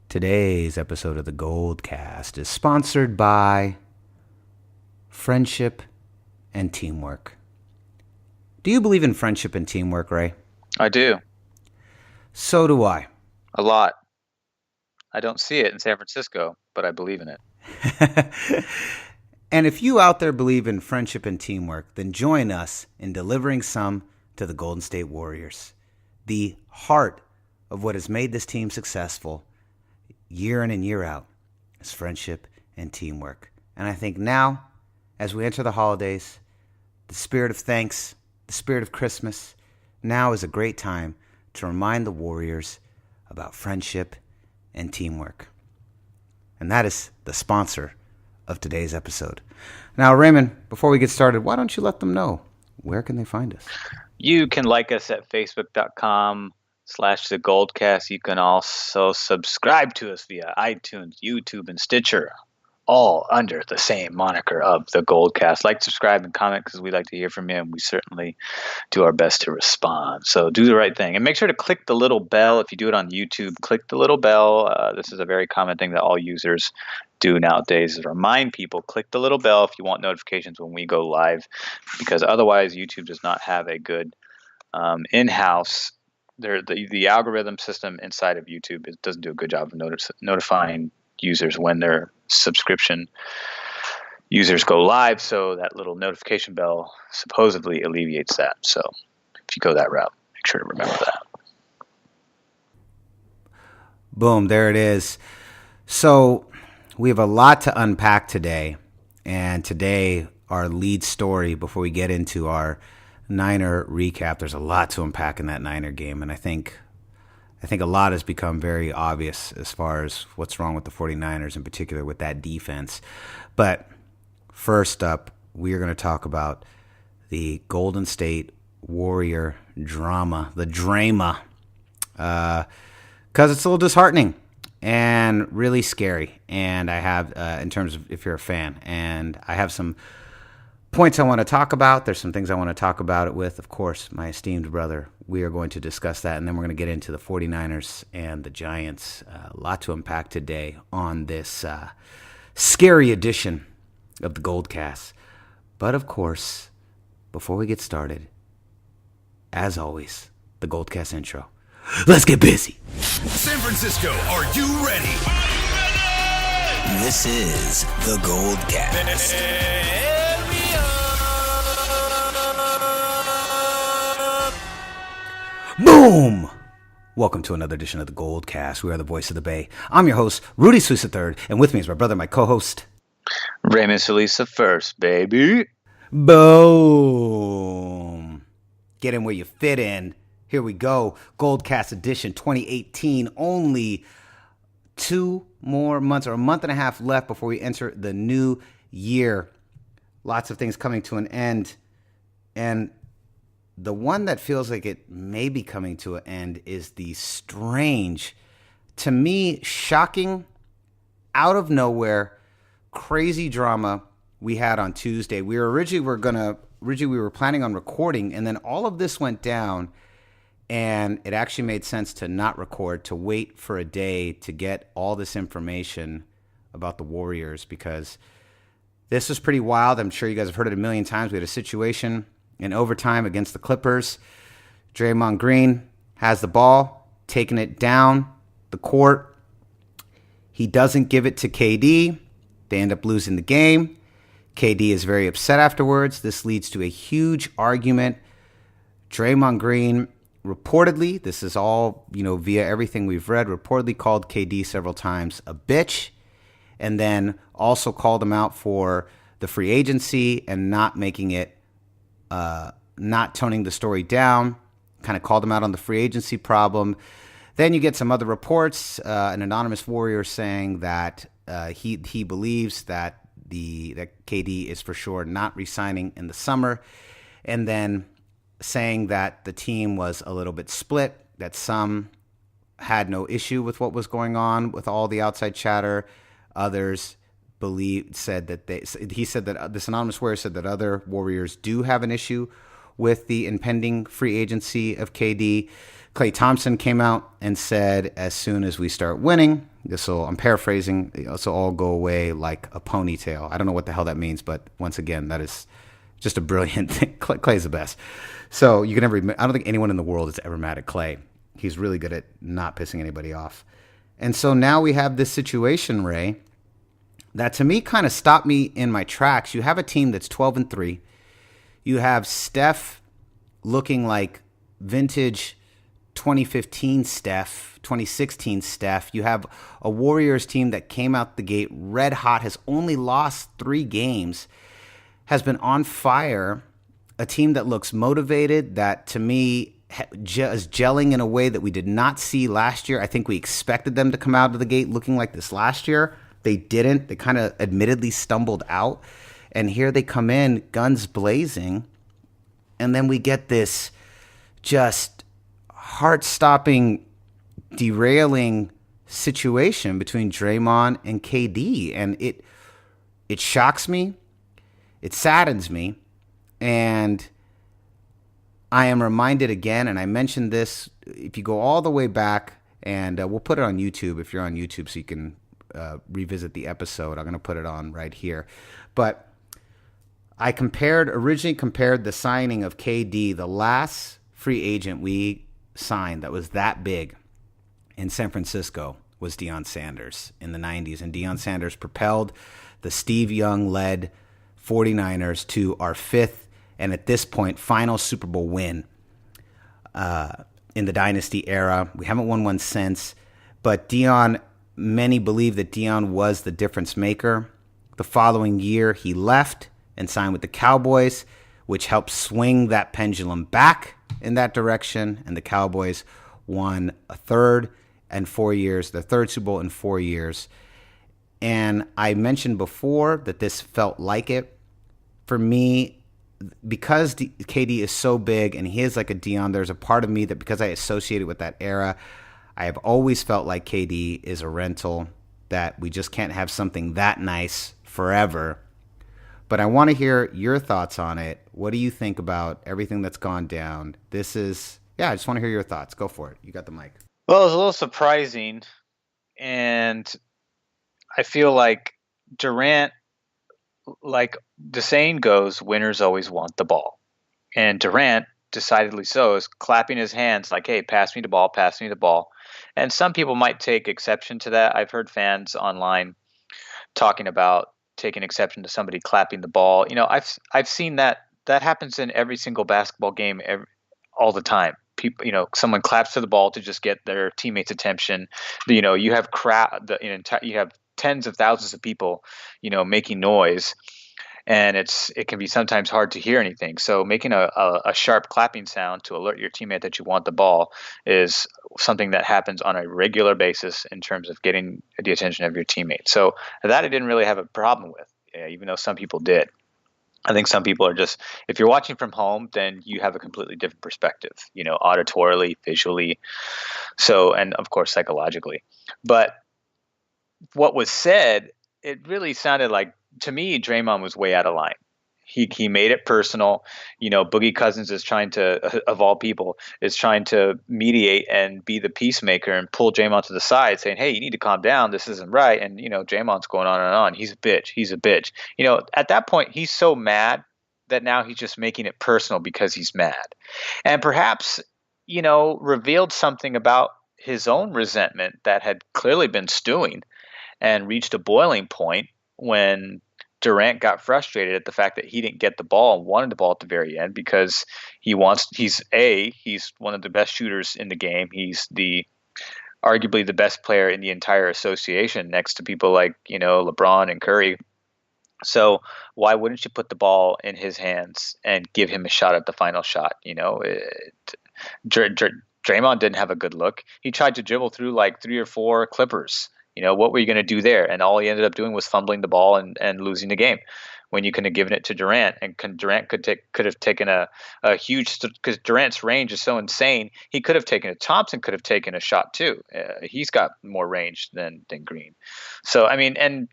Today's episode of the GoldCast is sponsored by friendship and teamwork. Do you believe in friendship and teamwork, Ray? I do. So do I. A lot. I don't see it in San Francisco, but I believe in it. And if you out there believe in friendship and teamwork, then join us in delivering some to the Golden State Warriors. The heart of what has made this team successful year in and year out is friendship and teamwork. And I think now, as we enter the holidays, the spirit of thanks, the spirit of Christmas, now is a great time to remind the Warriors about friendship and teamwork. And that is the sponsor of today's episode. Now, Raymond, before we get started, why don't you let them know where can they find us? You can like us at facebook.com/the GoldCast. You can also subscribe to us via iTunes, YouTube, and Stitcher, all under the same moniker of the GoldCast. Like, subscribe, and comment because we like to hear from you, and we certainly do our best to respond. So do the right thing. And make sure to click the little bell. If you do it on YouTube, click the little bell. This is a very common thing that all users do nowadays, is remind people, click the little bell if you want notifications when we go live, because otherwise YouTube does not have a good in-house. The algorithm system inside of YouTube doesn't do a good job of notifying users when their subscription users go live, so that little notification bell supposedly alleviates that. So if you go that route, make sure to remember that. Boom, there it is. So we have a lot to unpack today, and today our lead story, before we get into our Niner recap, there's a lot to unpack in that Niner game, and I think a lot has become very obvious as far as what's wrong with the 49ers, in particular with that defense. But first up, we are going to talk about the Golden State Warrior drama, the drama, because it's a little disheartening and really scary. And I have, in terms of if you're a fan, and I have some points I want to talk about. There's some things I want to talk about it with, of course, my esteemed brother. We are going to discuss that, and then we're going to get into the 49ers and the Giants. A lot to unpack today on this scary edition of the GoldCast. But, of course, before we get started, as always, the GoldCast intro. Let's get busy. San Francisco, are you ready? This is the GoldCast. Boom! Welcome to another edition of the GoldCast. We are the voice of the Bay. I'm your host, Rudy Solis III, and with me is my brother, my co-host, Raymond Solis first, baby. Boom! Get in where you fit in. Here we go. GoldCast edition 2018. Only 2 more months, or a month and a half left before we enter the new year. Lots of things coming to an end. And the one that feels like it may be coming to an end is the strange, to me, shocking, out of nowhere, crazy drama we had on Tuesday. We were planning on recording, and then all of this went down, and it actually made sense to not record, to wait for a day to get all this information about the Warriors, because this was pretty wild. I'm sure you guys have heard it a million times. We had a situation in overtime against the Clippers. Draymond Green has the ball, taking it down the court. He doesn't give it to KD. They end up losing the game. KD is very upset afterwards. This leads to a huge argument. Draymond Green reportedly, this is all, via everything we've read, reportedly called KD several times a bitch, and then also called him out for the free agency and not making it, not toning the story down, kind of called him out on the free agency problem. Then you get some other reports, an anonymous Warrior saying that he believes that KD is for sure not re-signing in the summer, and then saying that the team was a little bit split, that some had no issue with what was going on with all the outside chatter. Others said that this anonymous Warrior said that other Warriors do have an issue with the impending free agency of KD. Klay Thompson came out and said, as soon as we start winning, I'm paraphrasing. This will all go away like a ponytail. I don't know what the hell that means, but once again, that is just a brilliant thing. Clay's the best. So you can never. I don't think anyone in the world is ever mad at Clay. He's really good at not pissing anybody off. And so now we have this situation, Ray, that to me kind of stopped me in my tracks. You have a team that's 12-3. You have Steph looking like vintage 2015 Steph, 2016 Steph. You have a Warriors team that came out the gate red hot, has only lost 3 games, has been on fire. A team that looks motivated, that to me is gelling in a way that we did not see last year. I think we expected them to come out of the gate looking like this last year. They didn't. They kind of admittedly stumbled out. And here they come in, guns blazing. And then we get this just heart-stopping, derailing situation between Draymond and KD. And it shocks me. It saddens me. And I am reminded again, and I mentioned this, if you go all the way back, and we'll put it on YouTube if you're on YouTube so you can revisit the episode. I'm going to put it on right here. But I originally compared the signing of KD, the last free agent we signed that was that big in San Francisco was Deion Sanders in the 90s. And Deion Sanders propelled the Steve Young-led 49ers to our 5th and at this point, final Super Bowl win in the Dynasty era. We haven't won one since. But many believe that Deion was the difference maker. The following year, he left and signed with the Cowboys, which helped swing that pendulum back in that direction. And the Cowboys won their third Super Bowl in 4 years. And I mentioned before that this felt like it. For me, because KD is so big and he is like a Deion, there's a part of me that because I associate it with that era, I have always felt like KD is a rental, that we just can't have something that nice forever. But I want to hear your thoughts on it. What do you think about everything that's gone down? I just want to hear your thoughts. Go for it. You got the mic. Well, it was a little surprising, and I feel like Durant, like the saying goes, winners always want the ball. And Durant, decidedly so, is clapping his hands like, hey, pass me the ball, pass me the ball. And some people might take exception to that. I've heard fans online talking about taking exception to somebody clapping the ball. I've seen that happens in every single basketball game all the time. People, someone claps to the ball to just get their teammates' attention. You have you have tens of thousands of people, making noise, and it can be sometimes hard to hear anything. So making a sharp clapping sound to alert your teammate that you want the ball is something that happens on a regular basis in terms of getting the attention of your teammate. So that I didn't really have a problem with, even though some people did. I think some people are just, if you're watching from home, then you have a completely different perspective, auditorily, visually, and of course psychologically. But what was said, it really sounded like, to me, Draymond was way out of line. He made it personal. Boogie Cousins is trying to, of all people, is trying to mediate and be the peacemaker and pull Draymond to the side, saying, hey, you need to calm down. This isn't right. And, Draymond's going on and on. He's a bitch. He's a bitch. At that point, he's so mad that now he's just making it personal because he's mad. And perhaps, revealed something about his own resentment that had clearly been stewing and reached a boiling point when Durant got frustrated at the fact that he didn't get the ball and wanted the ball at the very end because he's one of the best shooters in the game. He's arguably the best player in the entire association next to people like, LeBron and Curry. So why wouldn't you put the ball in his hands and give him a shot at the final shot? Draymond didn't have a good look. He tried to dribble through like 3 or 4 Clippers. What were you going to do there? And all he ended up doing was fumbling the ball and losing the game when you could have given it to Durant. And Durant could have taken a huge, because Durant's range is so insane. He could have taken it. Thompson could have taken a shot too. He's got more range than Green. So, and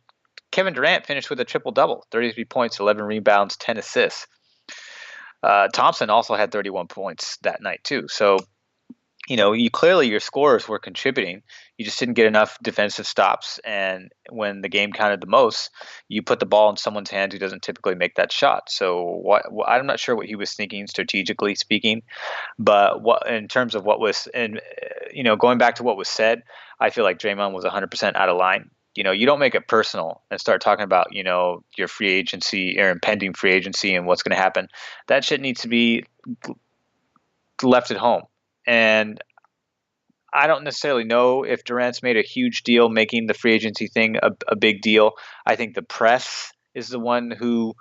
Kevin Durant finished with a triple-double, 33 points, 11 rebounds, 10 assists. Thompson also had 31 points that night too. So you clearly your scorers were contributing. You just didn't get enough defensive stops, and when the game counted the most, you put the ball in someone's hands who doesn't typically make that shot. So I'm not sure what he was thinking strategically speaking, but what in terms of what was and going back to what was said, I feel like Draymond was 100% out of line. You don't make it personal and start talking about your free agency or impending free agency and what's going to happen. That shit needs to be left at home. And I don't necessarily know if Durant's made a huge deal making the free agency thing a big deal. I think the press is the one who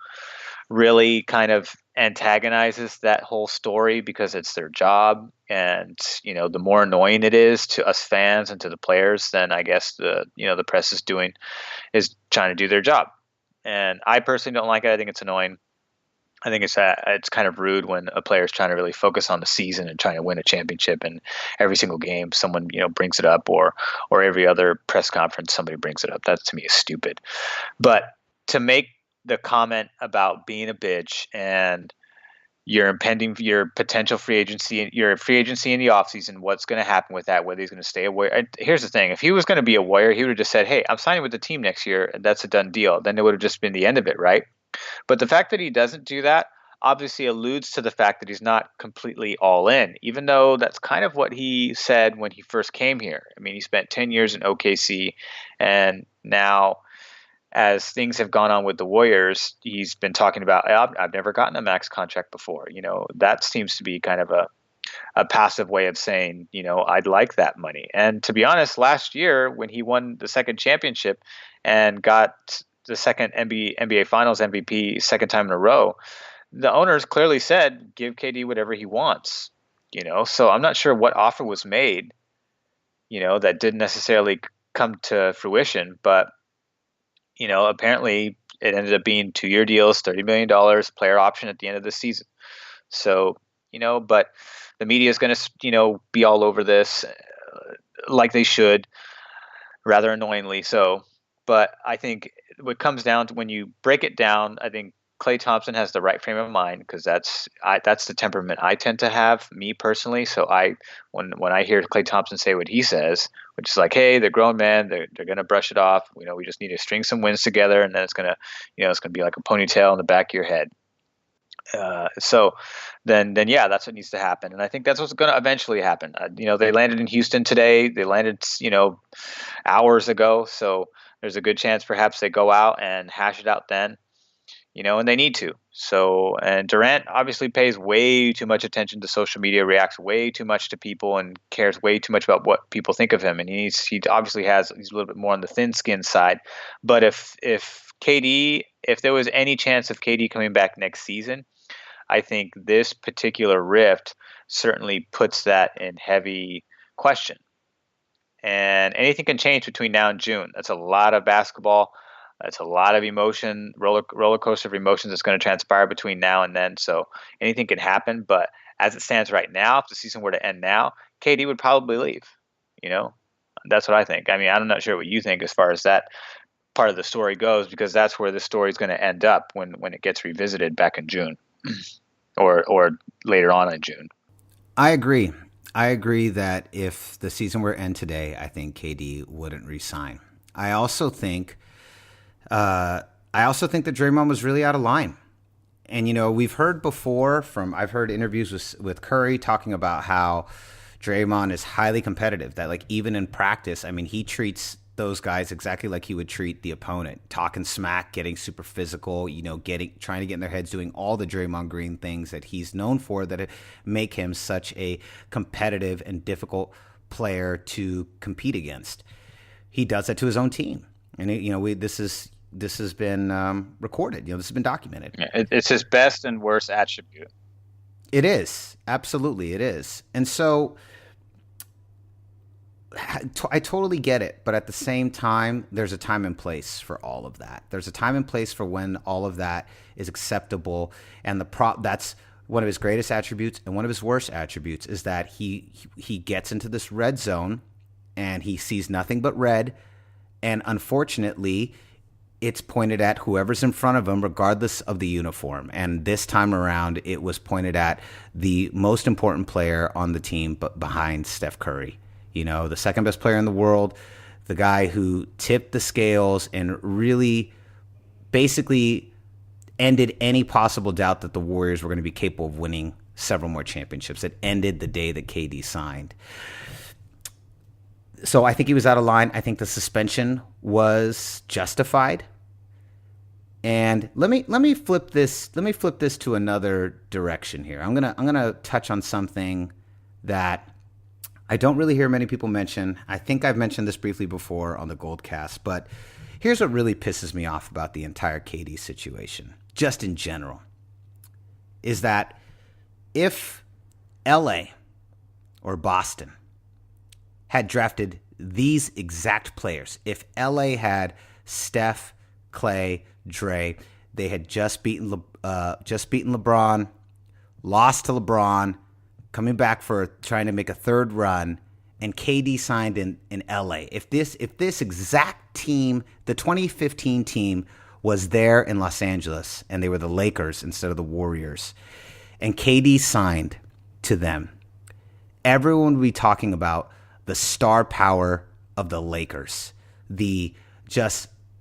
really kind of antagonizes that whole story because it's their job. And, the more annoying it is to us fans and to the players, then I guess the press is trying to do their job. And I personally don't like it. I think it's annoying. I think it's kind of rude when a player is trying to really focus on the season and trying to win a championship, and every single game someone brings it up, or every other press conference somebody brings it up. That to me is stupid. But to make the comment about being a bitch and your potential free agency in the offseason, what's going to happen with that, whether he's going to stay a Warrior. Here's the thing. If he was going to be a Warrior, he would have just said, hey, I'm signing with the team next year, and that's a done deal. Then it would have just been the end of it, right? But the fact that he doesn't do that obviously alludes to the fact that he's not completely all in, even though that's kind of what he said when he first came here. I mean, he spent 10 years in OKC, and now as things have gone on with the Warriors, he's been talking about, I've never gotten a max contract before. That seems to be kind of a passive way of saying, I'd like that money. And to be honest, last year when he won the second championship and got the second NBA Finals MVP second time in a row, the owners clearly said, give KD whatever he wants, so I'm not sure what offer was made, that didn't necessarily come to fruition, but, apparently it ended up being 2-year deals, $30 million player option at the end of the season. So, but the media is going to, be all over this like they should, rather annoyingly so. But I think what comes down to, when you break it down, I think Klay Thompson has the right frame of mind, because that's the temperament I tend to have, me personally. So when I hear Klay Thompson say what he says, which is like, hey, they're grown men, they're going to brush it off. We just need to string some wins together, and then it's going to be like a ponytail in the back of your head. So then yeah, that's what needs to happen. And I think that's what's going to eventually happen. They landed in Houston today. They landed, hours ago. So there's a good chance perhaps they go out and hash it out then, and they need to. So, and Durant obviously pays way too much attention to social media, reacts way too much to people, and cares way too much about what people think of him. And he obviously he's a little bit more on the thin skin side. But if there was any chance of KD coming back next season, I think this particular rift certainly puts that in heavy question. And anything can change between now and June. That's a lot of basketball. That's a lot of emotion, roller coaster of emotions that's going to transpire between now and then. So anything can happen. But as it stands right now, if the season were to end now, KD would probably leave. That's what I think. I mean, I'm not sure what you think as far as that part of the story goes, because that's where the story is going to end up when it gets revisited back in June or later on in June. I agree. I agree that if the season were to end today, I think KD wouldn't resign. I also think that Draymond was really out of line. And, we've heard before I've heard interviews with Curry talking about how Draymond is highly competitive, that like even in practice, I mean, he treats those guys exactly like he would treat the opponent, talking smack, getting super physical, trying to get in their heads, doing all the Draymond Green things that he's known for that make him such a competitive and difficult player to compete against. He does that to his own team. And, this has been recorded, this has been documented. It's his best and worst attribute. It is. Absolutely. It is. And so I totally get it, but at the same time, there's a time and place for all of that. There's a time and place for when all of that is acceptable, and that's one of his greatest attributes, and one of his worst attributes is that he gets into this red zone, and he sees nothing but red, and unfortunately, it's pointed at whoever's in front of them, regardless of the uniform. And this time around, it was pointed at the most important player on the team, but behind Steph Curry. The second best player in the world, the guy who tipped the scales and really basically ended any possible doubt that the Warriors were going to be capable of winning several more championships. It ended the day that KD signed. So I think he was out of line. I think the suspension was justified. And let me flip this to another direction here. I'm gonna touch on something that I don't really hear many people mention. I think I've mentioned this briefly before on the GoldCast, but here's what really pisses me off about the entire KD situation, just in general, is that if LA or Boston had drafted these exact players, if LA had Steph, Clay, Dre, they had just beaten LeBron, lost to LeBron, coming back for trying to make a third run, and KD signed in LA. If this exact team, the 2015 team, was there in Los Angeles and they were the Lakers instead of the Warriors, and KD signed to them, everyone would be talking about the star power of the Lakers,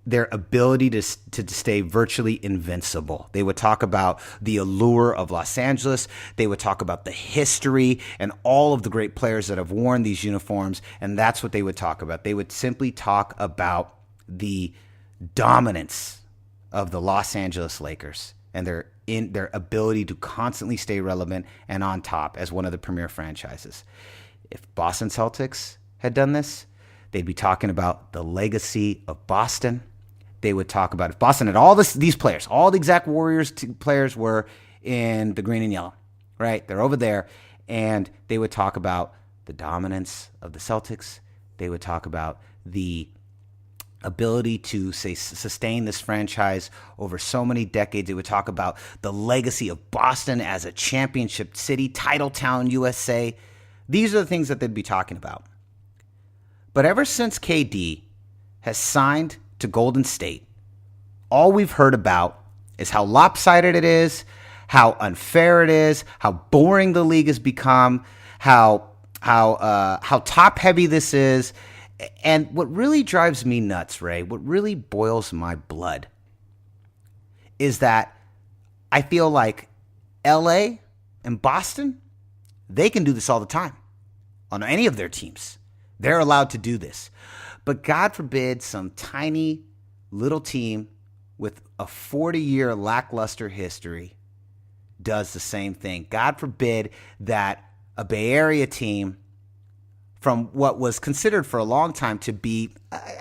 their ability to stay virtually invincible. They would talk about the allure of Los Angeles. They would talk about the history and all of the great players that have worn these uniforms, and that's what they would talk about. They would simply talk about the dominance of the Los Angeles Lakers and their ability to constantly stay relevant and on top as one of the premier franchises. If Boston Celtics had done this, they'd be talking about the legacy of Boston. They would talk about if Boston had all these players, all the exact Warriors players were in the green and yellow, right? They're over there, and they would talk about the dominance of the Celtics. They would talk about the ability to sustain this franchise over so many decades. They would talk about the legacy of Boston as a championship city, title town, USA. These are the things that they'd be talking about. But ever since KD has signed to Golden State, all we've heard about is how lopsided it is, how unfair it is, how boring the league has become, how top heavy this is. And what really drives me nuts, Ray, what really boils my blood is that I feel like LA and Boston, they can do this all the time on any of their teams. They're allowed to do this. But God forbid some tiny little team with a 40-year lackluster history does the same thing. God forbid that a Bay Area team from what was considered for a long time to be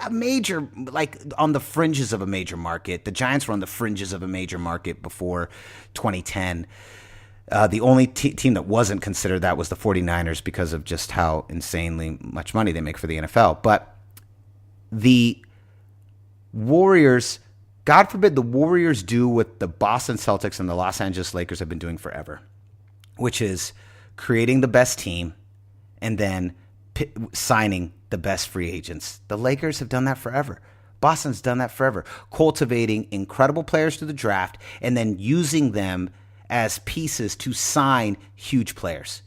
a major, like on the fringes of a major market. The Giants were on the fringes of a major market before 2010. The only team that wasn't considered that was the 49ers because of just how insanely much money they make for the NFL. But the Warriors, God forbid the Warriors do what the Boston Celtics and the Los Angeles Lakers have been doing forever, which is creating the best team and then signing the best free agents. The Lakers have done that forever. Boston's done that forever, cultivating incredible players through the draft and then using them as pieces to sign huge players.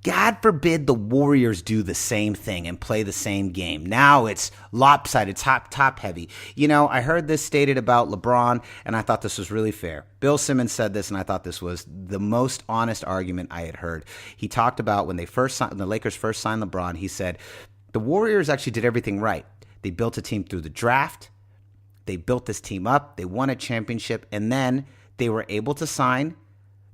God forbid the Warriors do the same thing and play the same game. Now it's lopsided, top heavy. I heard this stated about LeBron, and I thought this was really fair. Bill Simmons said this, and I thought this was the most honest argument I had heard. He talked about when the Lakers first signed LeBron, he said, the Warriors actually did everything right. They built a team through the draft. They built this team up. They won a championship, and then they were able to sign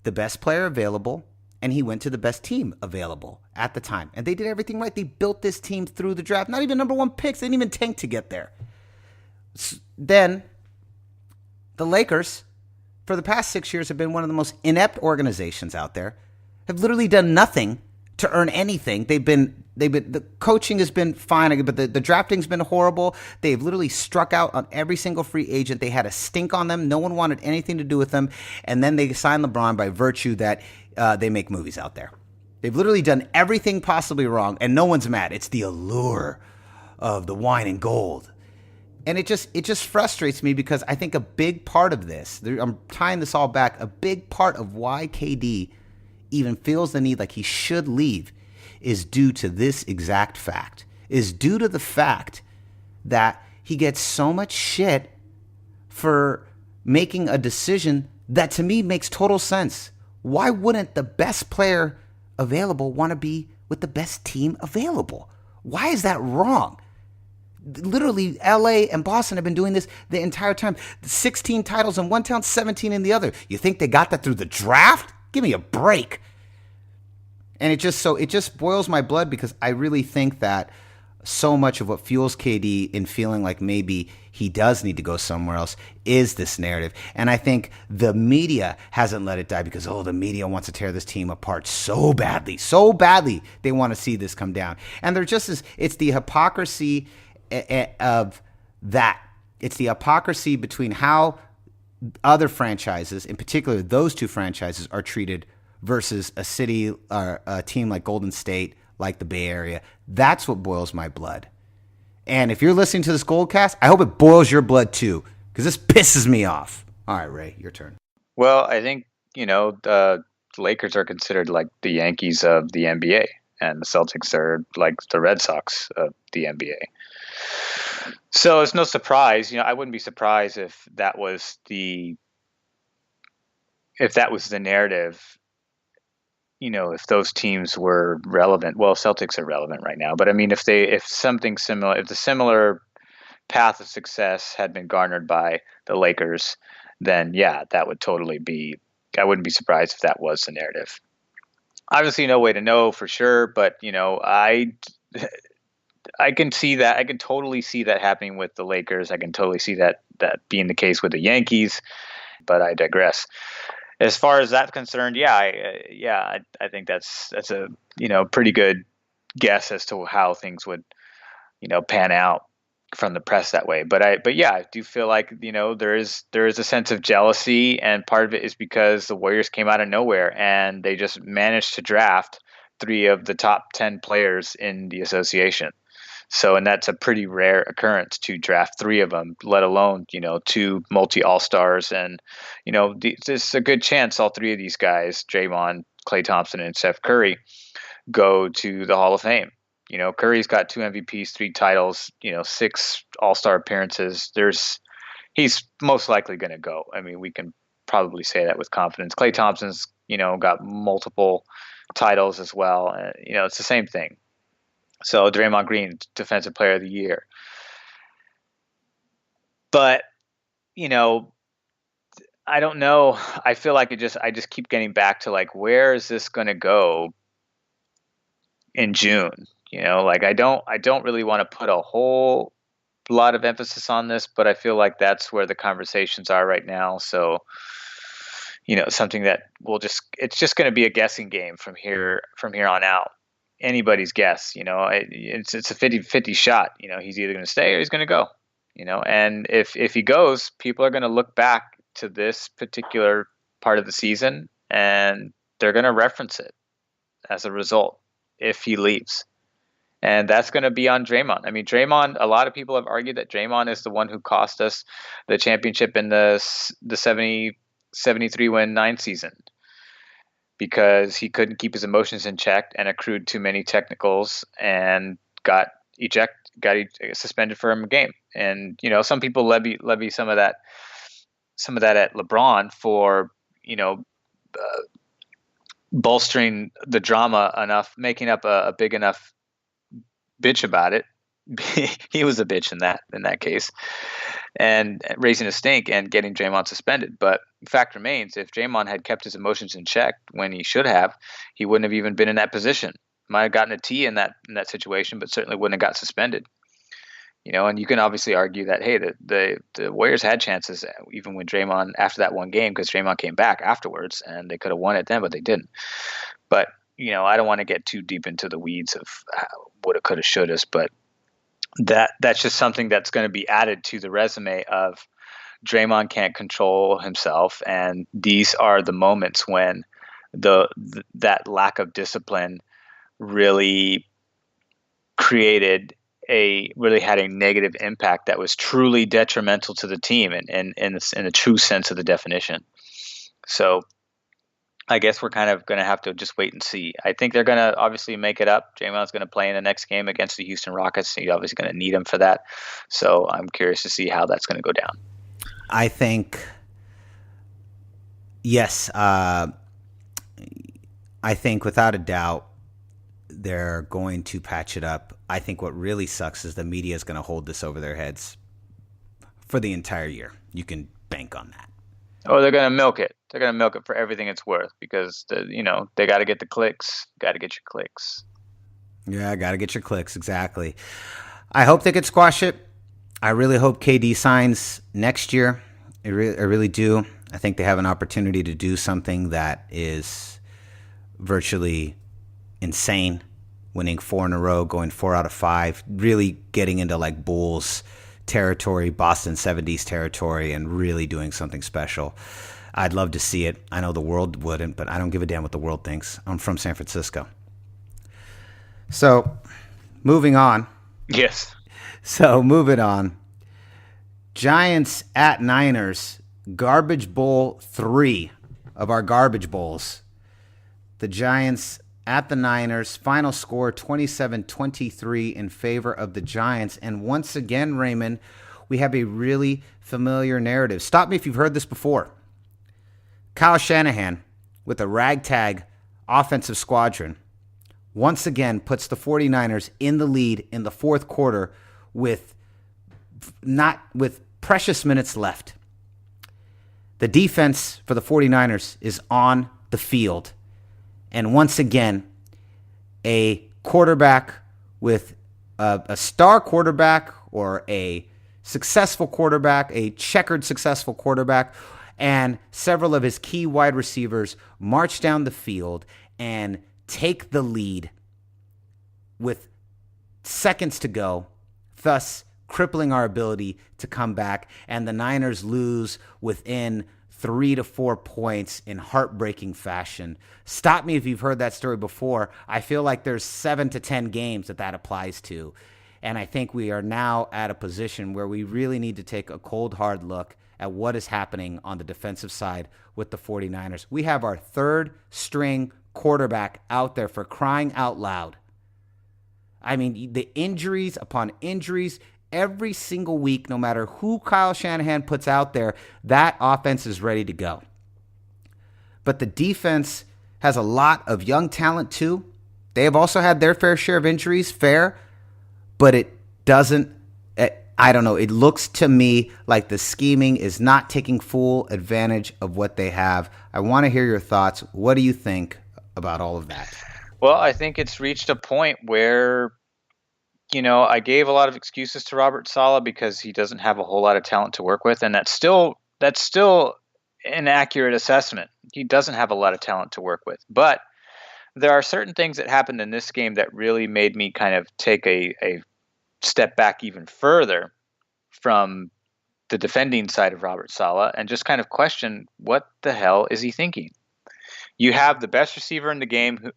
the best player available, and he went to the best team available at the time. And they did everything right. They built this team through the draft. Not even number one picks. They didn't even tank to get there. Then the Lakers, for the past 6 years, have been one of the most inept organizations out there, have literally done nothing to earn anything. The coaching has been fine, but the drafting's been horrible. They've literally struck out on every single free agent. They had a stink on them. No one wanted anything to do with them. And then they signed LeBron by virtue that they make movies out there. They've literally done everything possibly wrong, and no one's mad. It's the allure of the wine and gold. And it just frustrates me because I think a big part of this, I'm tying this all back, a big part of why KD even feels the need like he should leave is due to this exact fact, is due to the fact that he gets so much shit for making a decision that to me makes total sense. Why wouldn't the best player available want to be with the best team available? Why is that wrong? Literally, LA and Boston have been doing this the entire time. 16 titles in one town, 17 in the other. You think they got that through the draft? Give me a break. And it just boils my blood because I really think that so much of what fuels KD in feeling like maybe he does need to go somewhere else is this narrative. And I think the media hasn't let it die because, the media wants to tear this team apart so badly they want to see this come down. And they're it's the hypocrisy of that. It's the hypocrisy between how other franchises, in particular those two franchises, are treated versus a city or a team like Golden State, like the Bay Area. That's what boils my blood. And if you're listening to this GoldCast, I hope it boils your blood too, because this pisses me off. All right, Ray, your turn. Well, I think, the Lakers are considered like the Yankees of the NBA, and the Celtics are like the Red Sox of the NBA. So it's no surprise, I wouldn't be surprised if that was the narrative, if those teams were relevant. Well, Celtics are relevant right now, but I mean, if the similar path of success had been garnered by the Lakers, then yeah, that would totally be, I wouldn't be surprised if that was the narrative. Obviously no way to know for sure, but I can see that. I can totally see that happening with the Lakers. I can totally see that being the case with the Yankees, but I digress. As far as that's concerned, I think that's a pretty good guess as to how things would pan out from the press that way. But I do feel like there is a sense of jealousy, and part of it is because the Warriors came out of nowhere and they just managed to draft 3 of the top 10 players in the association. So, and that's a pretty rare occurrence to draft 3 of them, let alone, 2 multi-all-stars. And, there's a good chance all 3 of these guys, Draymond, Klay Thompson, and Steph Curry, go to the Hall of Fame. Curry's got 2 MVPs, 3 titles, 6 all-star appearances. He's most likely going to go. I mean, we can probably say that with confidence. Klay Thompson's, got multiple titles as well. It's the same thing. So Draymond Green, Defensive Player of the Year. But, I don't know. I feel like I just keep getting back to like, where is this going to go in June? I don't really want to put a whole lot of emphasis on this, but I feel like that's where the conversations are right now. So, something that it's just going to be a guessing game from here on out. Anybody's guess, it's a 50-50 shot. He's either going to stay or he's going to go, and if he goes, people are going to look back to this particular part of the season and they're going to reference it as a result if he leaves. And that's going to be on Draymond. I mean, Draymond, a lot of people have argued that Draymond is the one who cost us the championship in the 73 win 9 season, because he couldn't keep his emotions in check and accrued too many technicals and got suspended for a game. And some people levy some of that at LeBron for bolstering the drama enough, making up a big enough bitch about it. He was a bitch in that case, and raising a stink and getting Draymond suspended. But the fact remains, if Draymond had kept his emotions in check when he should have, he wouldn't have even been in that position. Might have gotten a T in that situation, but certainly wouldn't have got suspended. And you can obviously argue that, hey, the Warriors had chances even when Draymond, after that one game, because Draymond came back afterwards and they could have won it then, but they didn't. But I don't want to get too deep into the weeds of what it could have, should have, but that's just something that's going to be added to the resume of Draymond can't control himself, and these are the moments when that lack of discipline really created really had a negative impact that was truly detrimental to the team and in the true sense of the definition. So I guess we're kind of going to have to just wait and see. I think they're going to obviously make it up. Draymond's going to play in the next game against the Houston Rockets. He's obviously going to need him for that. So I'm curious to see how that's going to go down. I think, yes, I think without a doubt they're going to patch it up. I think what really sucks is the media is going to hold this over their heads for the entire year. You can bank on that. Oh, they're going to milk it. They're going to milk it for everything it's worth because, they got to get the clicks. Got to get your clicks. Yeah, got to get your clicks. Exactly. I hope they could squash it. I really hope KD signs next year. I really do. I think they have an opportunity to do something that is virtually insane, winning 4 in a row, going 4 out of 5, really getting into like Bulls territory, Boston 70s territory, and really doing something special. I'd love to see it. I know the world wouldn't, but I don't give a damn what the world thinks. I'm from San Francisco. So, moving on. Yes. So, moving on. Giants at Niners, Garbage Bowl 3 of our Garbage Bowls. The Giants at the Niners, final score 27-23 in favor of the Giants. And once again, Raymond, we have a really familiar narrative. Stop me if you've heard this before. Kyle Shanahan, with a ragtag offensive squadron, once again puts the 49ers in the lead in the fourth quarter with precious minutes left. The defense for the 49ers is on the field. And once again, a quarterback with a star quarterback or a successful quarterback, a checkered successful quarterback, and several of his key wide receivers march down the field and take the lead with seconds to go, thus crippling our ability to come back. And the Niners lose within 3 to 4 points in heartbreaking fashion. Stop me if you've heard that story before. I feel like there's 7 to 10 games that applies to. And I think we are now at a position where we really need to take a cold, hard look at what is happening on the defensive side with the 49ers. We have our third string quarterback out there, for crying out loud. I mean, the injuries upon injuries. Every single week, no matter who Kyle Shanahan puts out there, that offense is ready to go. But the defense has a lot of young talent too. They have also had their fair share of injuries, fair, but it doesn't, I don't know, it looks to me like the scheming is not taking full advantage of what they have. I want to hear your thoughts. What do you think about all of that? Well, I think it's reached a point where I gave a lot of excuses to Robert Saleh because he doesn't have a whole lot of talent to work with, and that's still an accurate assessment. He doesn't have a lot of talent to work with. But there are certain things that happened in this game that really made me kind of take a step back even further from the defending side of Robert Saleh and just kind of question, what the hell is he thinking? You have the best receiver in the game,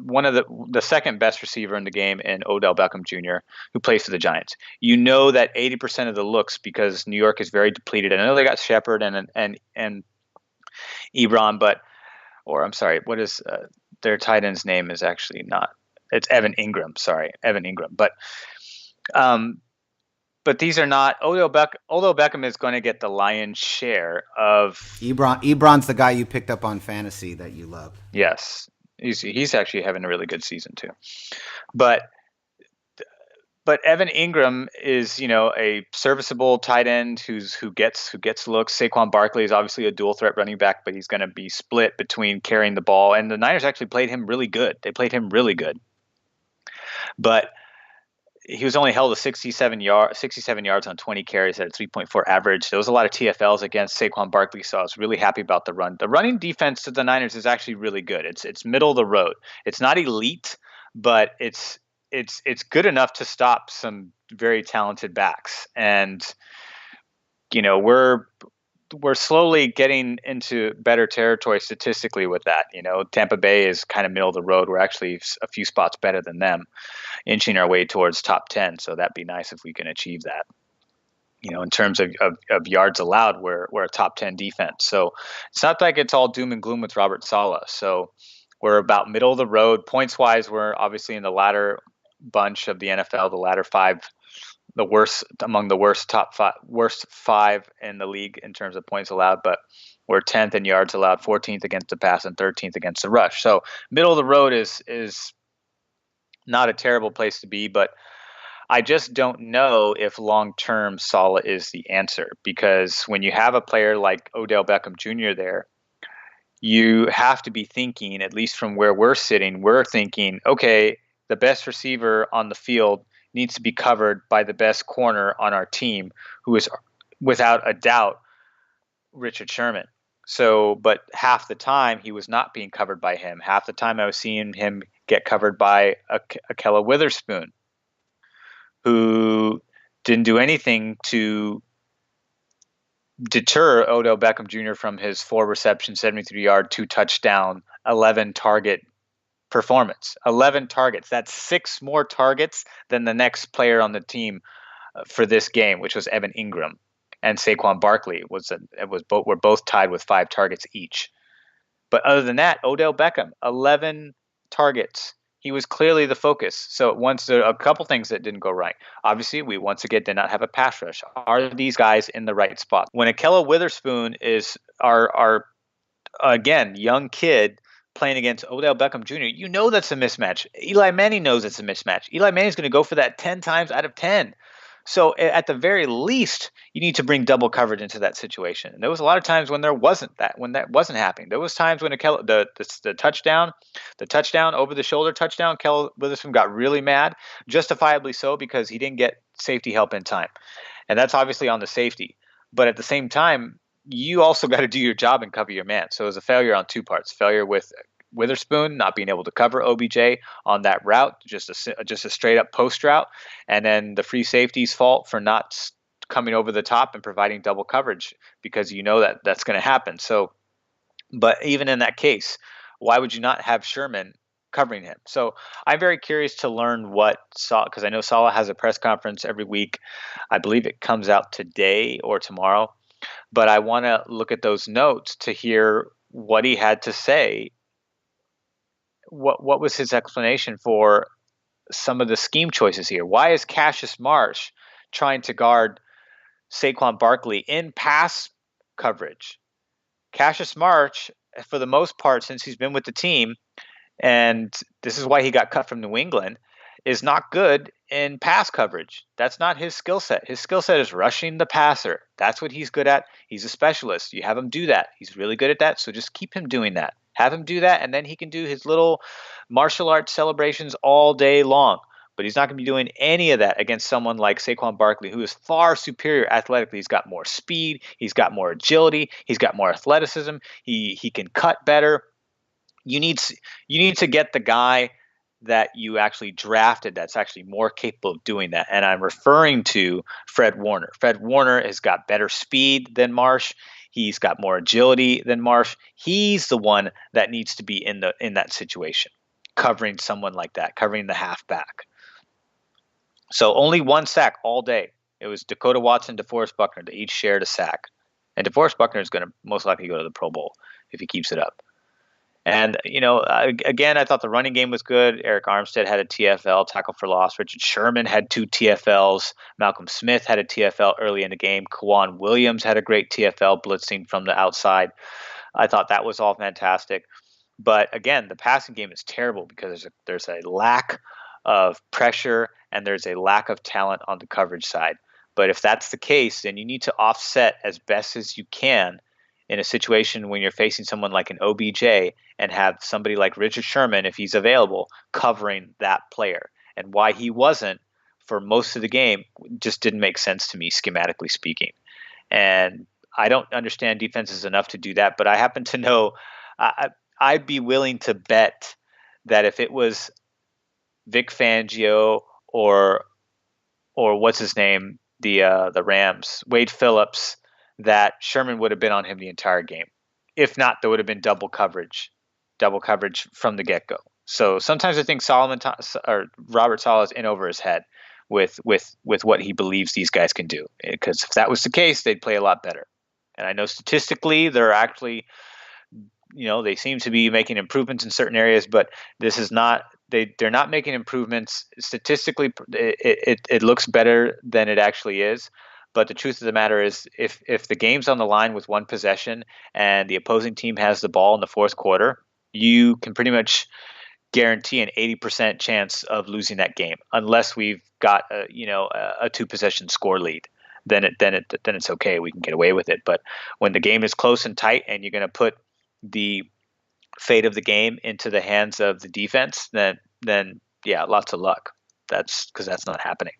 one of the second best receiver in the game, in Odell Beckham Jr., who plays for the Giants. You know that 80% of the looks, because New York is very depleted. I know they got Shepard and Ebron, what is their tight end's name is actually not. It's Evan Ingram. Sorry, Evan Ingram. But these are not Odell Beckham is going to get the lion's share of Ebron's the guy you picked up on fantasy that you love. Yes. He's actually having a really good season too. But Evan Ingram is, a serviceable tight end who gets looks. Saquon Barkley is obviously a dual threat running back, but he's going to be split between carrying the ball. And the Niners actually played him really good. They played him really good. But he was only held to 67 yards on 20 carries at a 3.4 average. There was a lot of TFLs against Saquon Barkley, so I was really happy about the run. The running defense to the Niners is actually really good. It's middle of the road. It's not elite, but it's good enough to stop some very talented backs. And we're slowly getting into better territory statistically with that. Tampa Bay is kind of middle of the road. We're actually a few spots better than them, inching our way towards top 10. So that'd be nice if we can achieve that. In terms of yards allowed, we're a top 10 defense. So it's not like it's all doom and gloom with Robert Saleh. So we're about middle of the road. Points wise, we're obviously in the latter bunch of the NFL, the latter five, the worst among the worst five in the league in terms of points allowed. But we're 10th in yards allowed, 14th against the pass, and 13th against the rush. So middle of the road is not a terrible place to be, but I just don't know if long-term Saleh is the answer, because when you have a player like Odell Beckham Jr. there, you have to be thinking, at least from where we're sitting, we're thinking, okay, the best receiver on the field needs to be covered by the best corner on our team, who is without a doubt Richard Sherman. So, but half the time he was not being covered by him. Half the time I was seeing him get covered by Akella Witherspoon, who didn't do anything to deter Odell Beckham Jr. from his 4 reception, 73-yard, 2 touchdown, 11 target performance. 11 targets. That's 6 more targets than the next player on the team for this game, which was Evan Ingram, and Saquon Barkley were both tied with 5 targets each. But other than that, Odell Beckham, 11 targets. He was clearly the focus. So once there are a couple things that didn't go right. Obviously, we once again did not have a pass rush. Are these guys in the right spot? When Akella Witherspoon is our again young kid playing against Odell Beckham Jr., you know that's a mismatch. Eli Manning knows it's a mismatch. Eli Manning's going to go for that 10 times out of 10. So at the very least, you need to bring double coverage into that situation. And there was a lot of times when that wasn't happening. There was times when the touchdown over the shoulder touchdown, Akella Witherspoon got really mad, justifiably so, because he didn't get safety help in time. And that's obviously on the safety. But at the same time, you also got to do your job and cover your man. So it was a failure on 2 parts. Failure with Witherspoon not being able to cover OBJ on that route, just a straight up post route, and then the free safety's fault for not coming over the top and providing double coverage, because you know that that's going to happen. So, but even in that case, why would you not have Sherman covering him? So I'm very curious to learn what Saleh, because I know Saleh has a press conference every week. I believe it comes out today or tomorrow, but I want to look at those notes to hear what he had to say. What was his explanation for some of the scheme choices here? Why is Cassius Marsh trying to guard Saquon Barkley in pass coverage? Cassius Marsh, for the most part, since he's been with the team, and this is why he got cut from New England, is not good in pass coverage. That's not his skill set. His skill set is rushing the passer. That's what he's good at. He's a specialist. You have him do that. He's really good at that. So just keep him doing that. Have him do that, and then he can do his little martial arts celebrations all day long. But he's not going to be doing any of that against someone like Saquon Barkley, who is far superior athletically. He's got more speed. He's got more agility. He's got more athleticism. He can cut better. You need to get the guy that you actually drafted that's actually more capable of doing that. And I'm referring to Fred Warner. Fred Warner has got better speed than Marsh. He's got more agility than Marsh. He's the one that needs to be in that situation, covering someone like that, covering the halfback. So only 1 sack all day. It was Dakota Watson, DeForest Buckner. They each shared a sack. And DeForest Buckner is going to most likely go to the Pro Bowl if he keeps it up. And, again, I thought the running game was good. Eric Armstead had a TFL, tackle for loss. Richard Sherman had 2 TFLs. Malcolm Smith had a TFL early in the game. Kwan Williams had a great TFL, blitzing from the outside. I thought that was all fantastic. But, again, the passing game is terrible because there's a lack of pressure and there's a lack of talent on the coverage side. But if that's the case, then you need to offset as best as you can in a situation when you're facing someone like an OBJ and have somebody like Richard Sherman, if he's available, covering that player. And why he wasn't for most of the game just didn't make sense to me, schematically speaking. And I don't understand defenses enough to do that, but I happen to know I'd be willing to bet that if it was Vic Fangio or what's his name, the Rams, Wade Phillips, that Sherman would have been on him the entire game. If not, there would have been double coverage from the get-go. So sometimes I think Robert Saleh is in over his head with what he believes these guys can do. Because if that was the case, they'd play a lot better. And I know statistically they're actually, they seem to be making improvements in certain areas, but this is not. They're not making improvements statistically. It looks better than it actually is. But the truth of the matter is, if the game's on the line with one possession and the opposing team has the ball in the fourth quarter, you can pretty much guarantee an 80% chance of losing that game, unless we've got a 2-possession score lead. Then it's okay. We can get away with it. But when the game is close and tight, and you're going to put the fate of the game into the hands of the defense, then yeah, lots of luck. That's because that's not happening.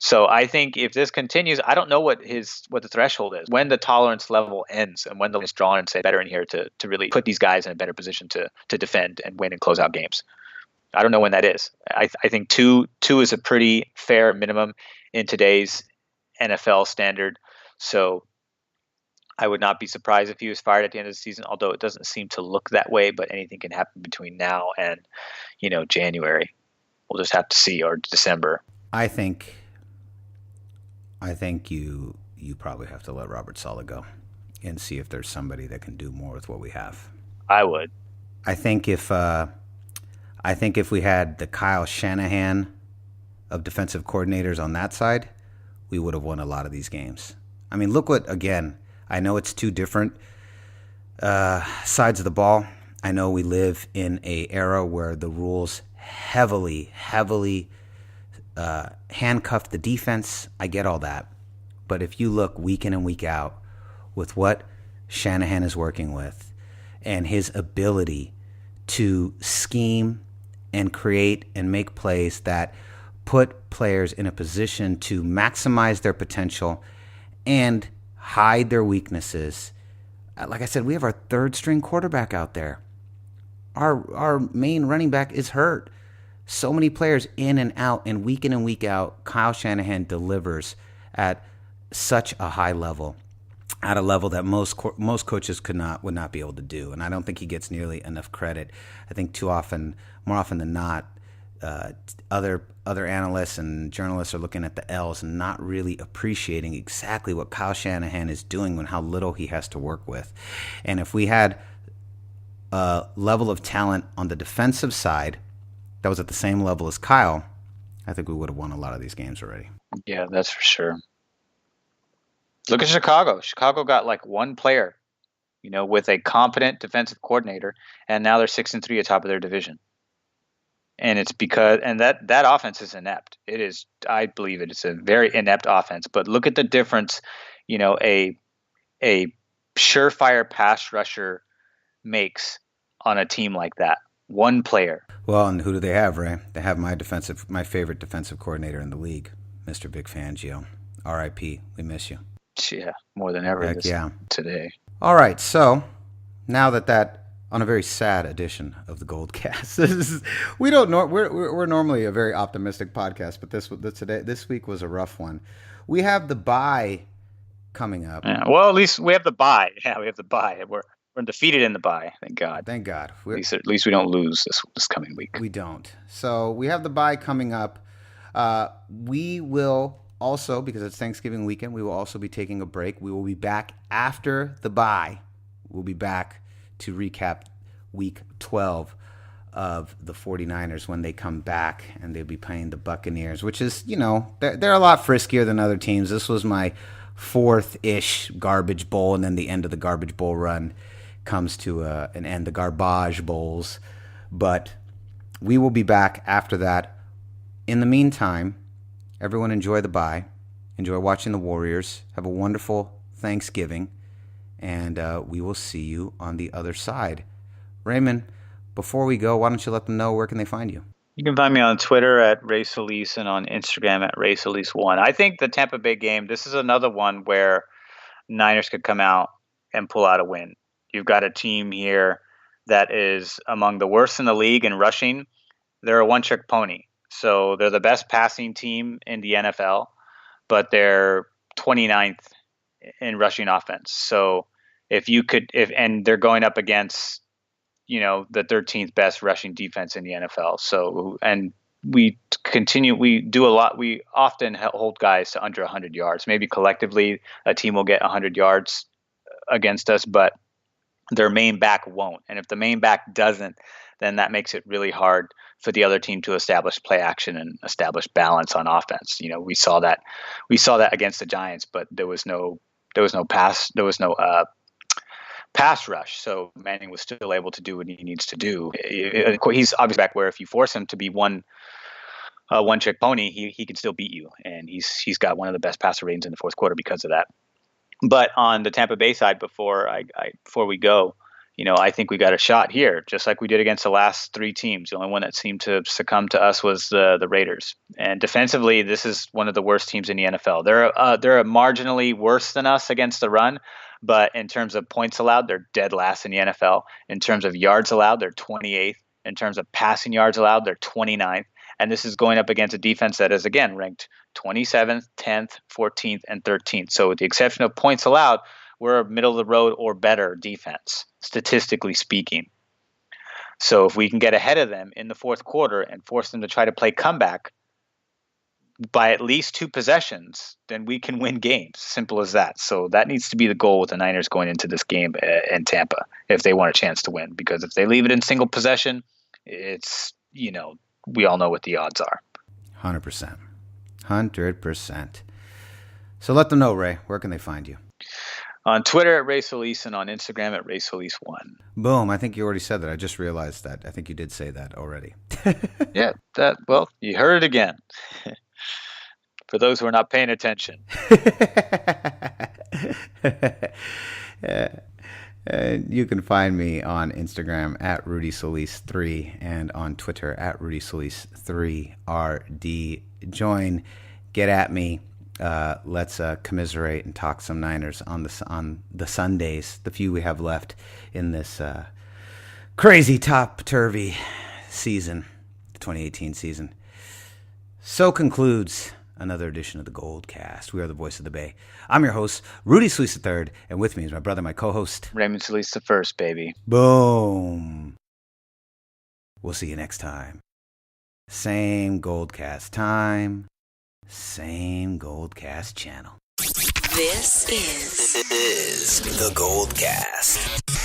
So I think if this continues, I don't know what the threshold is, when the tolerance level ends, and when the line is drawn and say better in here to really put these guys in a better position to defend and win and close out games. I don't know when that is. I think two is a pretty fair minimum in today's NFL standard. So I would not be surprised if he was fired at the end of the season, although it doesn't seem to look that way. But anything can happen between now and January. We'll just have to see, or December. I think you probably have to let Robert Saleh go and see if there's somebody that can do more with what we have. I would. I think if we had the Kyle Shanahan of defensive coordinators on that side, we would have won a lot of these games. I mean, look what, again, I know it's two different sides of the ball. I know we live in an era where the rules heavily handcuff the defense. I get all that. But if you look week in and week out with what Shanahan is working with and his ability to scheme and create and make plays that put players in a position to maximize their potential and hide their weaknesses. Like I said, we have our third string quarterback out there. Our main running back is hurt. So many players in and out, and week in and week out, Kyle Shanahan delivers at such a high level, at a level that most coaches would not be able to do. And I don't think he gets nearly enough credit. I think more often than not, other analysts and journalists are looking at the L's and not really appreciating exactly what Kyle Shanahan is doing and how little he has to work with. And if we had a level of talent on the defensive side that was at the same level as Kyle, I think we would have won a lot of these games already. Yeah, that's for sure. Look at Chicago. Chicago got like one player, with a competent defensive coordinator, and now they're 6-3 atop of their division. And it's because that offense is inept. It is, I believe it's a very inept offense. But look at the difference, a surefire pass rusher makes on a team like that. One player. Well, and who do they have, Ray? They have my favorite defensive coordinator in the league, Mr. Vic Fangio. R.I.P. We miss you. Yeah, more than ever today. All right, so now that on a very sad edition of the GoldCast, we're normally a very optimistic podcast, but this week was a rough one. We have the bye coming up. Yeah, well, at least we have the bye. Yeah, we have the bye. We're defeated in the bye. Thank God. Thank God. At least we don't lose this coming week. We don't. So we have the bye coming up. We will also, because it's Thanksgiving weekend, we will also be taking a break. We will be back after the bye. We'll be back to recap week 12 of the 49ers when they come back, and they'll be playing the Buccaneers, which is, they're a lot friskier than other teams. This was my fourth-ish garbage bowl, and then the end of the garbage bowl run comes to an end, the garbage bowls. But we will be back after that. In the meantime, everyone enjoy the bye. Enjoy watching the Warriors. Have a wonderful Thanksgiving. And we will see you on the other side. Raymond, before we go, why don't you let them know where can they find you? You can find me on Twitter at Ray Solis and on Instagram at Ray Solis1. I think the Tampa Bay game, this is another one where Niners could come out and pull out a win. You've got a team here that is among the worst in the league in rushing. They're a one-trick pony. So they're the best passing team in the NFL, but they're 29th in rushing offense. So and they're going up against, the 13th best rushing defense in the NFL. So, and we do a lot. We often hold guys to under 100 yards. Maybe collectively a team will get 100 yards against us, but their main back won't. And if the main back doesn't, then that makes it really hard for the other team to establish play action and establish balance on offense. We saw that against the Giants, but there was no pass rush. So Manning was still able to do what he needs to do. He's obviously back where if you force him to be one trick pony, he can still beat you. And he's got one of the best passer ratings in the fourth quarter because of that. But on the Tampa Bay side, before we go, I think we got a shot here, just like we did against the last three teams. The only one that seemed to succumb to us was the Raiders. And defensively, this is one of the worst teams in the NFL. They're marginally worse than us against the run, but in terms of points allowed, they're dead last in the NFL. In terms of yards allowed, they're 28th. In terms of passing yards allowed, they're 29th. And this is going up against a defense that is, again, ranked 27th, 10th, 14th, and 13th. So with the exception of points allowed, we're a middle-of-the-road or better defense, statistically speaking. So if we can get ahead of them in the fourth quarter and force them to try to play comeback by at least 2 possessions, then we can win games. Simple as that. So that needs to be the goal with the Niners going into this game in Tampa if they want a chance to win. Because if they leave it in single possession, it's, we all know what the odds are. 100%. 100%. So let them know, Ray. Where can they find you? On Twitter at Ray Solis and on Instagram at Ray Solis1. Boom. I think you already said that. I just realized that. I think you did say that already. Yeah. You heard it again. For those who are not paying attention. You can find me on Instagram at Rudy Solis3 and on Twitter at Rudy Solis3RD. Join, get at me. Let's commiserate and talk some Niners on the Sundays, the few we have left in this crazy topsy-turvy season, the 2018 season. So concludes another edition of the GoldCast. We are the voice of the Bay. I'm your host, Rudy Solis III, and with me is my brother, my co-host, Raymond Solis the First, baby. Boom. We'll see you next time. Same GoldCast time, same GoldCast channel. This is the GoldCast.